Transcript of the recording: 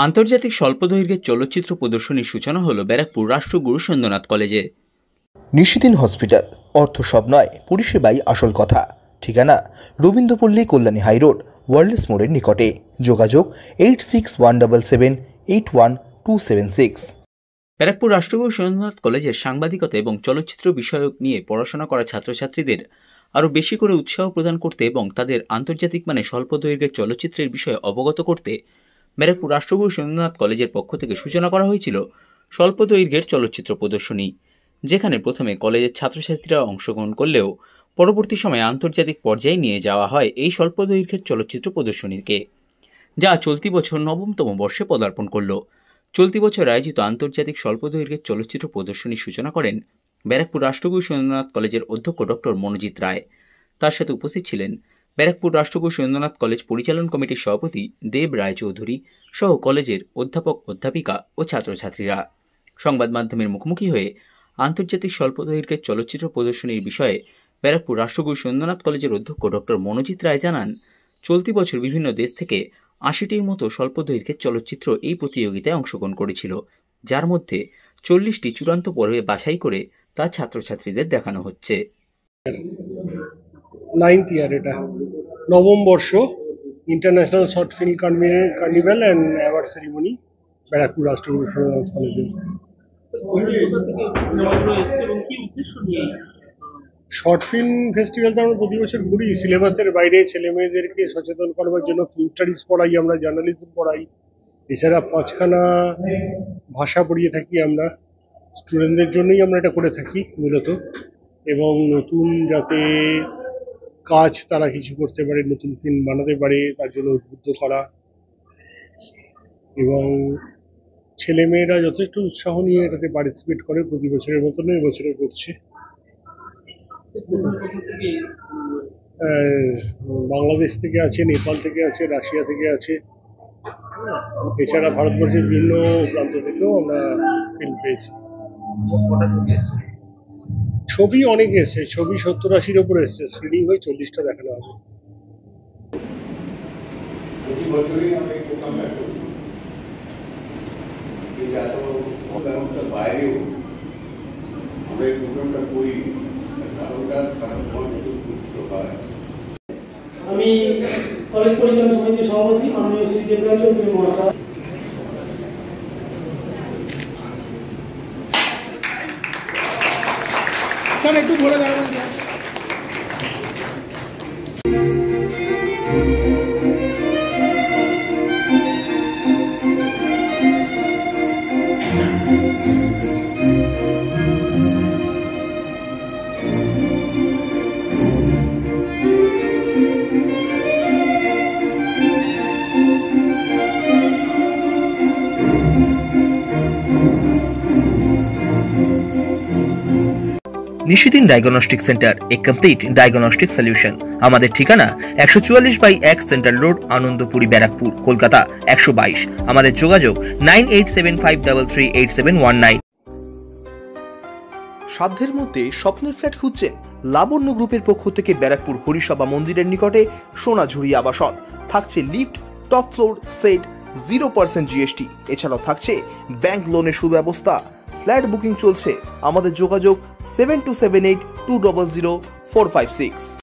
আন্তর্জাতিক স্বল্পদৈর্ঘ্যের চলচ্চিত্র প্রদর্শনীর সূচনা হলো ব্যারাকপুর রাষ্ট্রগুরু সুরেন্দ্রনাথ কলেজে। নিশিদিন হসপিটাল, অর্থ সব নয়, পরিষেবাই আসল কথা। ঠিকানা রবীন্দ্রপল্লী, কল্যাণী হাইরোড, ওয়ার্ল্ডস মোড়ের নিকটে। যোগাযোগ 8617781276। ব্যারাকপুর রাষ্ট্রগুরু সুরেন্দ্রনাথ কলেজের সাংবাদিকতা এবং চলচ্চিত্র বিষয়ক নিয়ে পড়াশোনা করা ছাত্রছাত্রীদের আরও বেশি করে উৎসাহ প্রদান করতে এবং তাদের আন্তর্জাতিক মানে স্বল্প দৈর্ঘ্যের চলচ্চিত্রের বিষয়ে অবগত করতে ব্যারাকপুর রাষ্ট্রগুরু সুরেন্দ্রনাথ কলেজের পক্ষ থেকে সূচনা করা হয়েছিল স্বল্প দৈর্ঘ্যের চলচ্চিত্র প্রদর্শনী, যেখানে প্রথমে কলেজের ছাত্রছাত্রীরা অংশগ্রহণ করলেও পরবর্তী সময়ে আন্তর্জাতিক পর্যায়ে নিয়ে যাওয়া হয় এই স্বল্প দৈর্ঘ্যের চলচ্চিত্র প্রদর্শনীকে, যা চলতি বছর ৯ম বর্ষে পদার্পণ করল। চলতি বছর আয়োজিত আন্তর্জাতিক স্বল্প দৈর্ঘ্যের চলচ্চিত্র প্রদর্শনীর সূচনা করেন ব্যারাকপুর রাষ্ট্রগুরু সুরেন্দ্রনাথ কলেজের অধ্যক্ষ ডক্টর মনোজিৎ রায়। তার সাথে উপস্থিত ছিলেন ব্যারাকপুর রাষ্ট্রগুরু সুরেন্দ্রনাথ কলেজ পরিচালন কমিটির সভাপতি দেব রায় চৌধুরী সহ কলেজের অধ্যাপক অধ্যাপিকা ও ছাত্রছাত্রীরা। সংবাদ মাধ্যমের মুখোমুখি হয়ে আন্তর্জাতিক স্বল্প দৈর্ঘ্যের চলচ্চিত্র প্রদর্শনীর বিষয়ে ব্যারাকপুর রাষ্ট্রগুরু সুরেন্দ্রনাথ কলেজের অধ্যক্ষ ডক্টর মনোজিৎ রায় জানান, চলতি বছর বিভিন্ন দেশ থেকে ৮০টির মতো স্বল্প দৈর্ঘ্যের চলচ্চিত্র এই প্রতিযোগিতায় অংশগ্রহণ করেছিল, যার মধ্যে ৪০টি চূড়ান্ত পর্বে বাছাই করে তা ছাত্রছাত্রীদের দেখানো হচ্ছে। 9th ইয়ার, এটা ৯ম বর্ষ international short film carnival and award ceremony Barrackpore Rashtraguru Surendranath কলেজে। শর্ট ফিল্ম ফেস্টিভ্যাল তো আমরা প্রতি বছর ঘুরি, সিলেবাসের বাইরে ছেলে মেয়েদেরকে সচেতন করবার জন্য ফিল্ম স্টাডিজ পড়াই, আমরা জার্নালিজম পড়াই, এছাড়া 5খানা ভাষা পড়িয়ে থাকি আমরা। স্টুডেন্টদের জন্যই আমরা এটা করে থাকি মূলত, এবং নতুন যাতে কাজ তারা কিছু করতে পারে, নতুন ফিল্ম বানাতে পারে, তার জন্য উদ্বুদ্ধ করা, এবং ছেলেমেয়েরা যথেষ্ট উৎসাহ নিয়ে এটাতে পার্টিসিপেট করে। প্রতি বছরের মতন এবছরও করছে। বাংলাদেশ থেকে আছে, নেপাল থেকে আছে, রাশিয়া থেকে আছে, এছাড়া ভারতবর্ষের বিভিন্ন প্রান্ত থেকেও আমরা ফিল্ম পেয়েছি। ছবি অনেক এসছে, ছবি 70-80-র উপরে এসছে, স্ক্রিনিং হয়ে 40টা দেখানো হবে। আমি কলেজ পরিচালনা সমিতির সভাপতি মাননীয় শ্রী দেব রায় চৌধুরী মহাশয়। একটু বলে দাঁড়াবেন। নিশিদিন ডায়াগনস্টিক সেন্টার, এ কমপ্লিট ডায়াগনস্টিক সলিউশন। আমাদের ঠিকানা ১৪৪/১ সেন্ট্রাল রোড, আনন্দপুরি, ব্যারাকপুর, কলকাতা ১২২। আমাদের যোগাযোগ 9875338719। সাধ্যের মধ্যে স্বপ্নের ফ্ল্যাট খুঁজছেন? লাবণ্য গ্রুপের পক্ষ থেকে ব্যারাকপুর হরিসভা মন্দিরের নিকটে সোনাঝুরি আবাসন। থাকছে lift, top floor, set, 0% GST। এছাড়াও থাকছে ব্যাংক লোনের সুব্যবস্থা। ফ্ল্যাট বুকিং চলছে। আমাদের যোগাযোগ 7278200456।